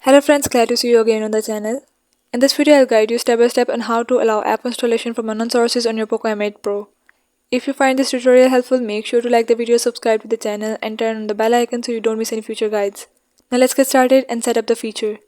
Hello friends, glad to see you again on the channel. In this video, I'll guide you step by step on how to allow app installation from unknown sources on your Poco M8 Pro. If you find this tutorial helpful, make sure to like the video, subscribe to the channel and turn on the bell icon so you don't miss any future guides. Now let's get started and set up the feature.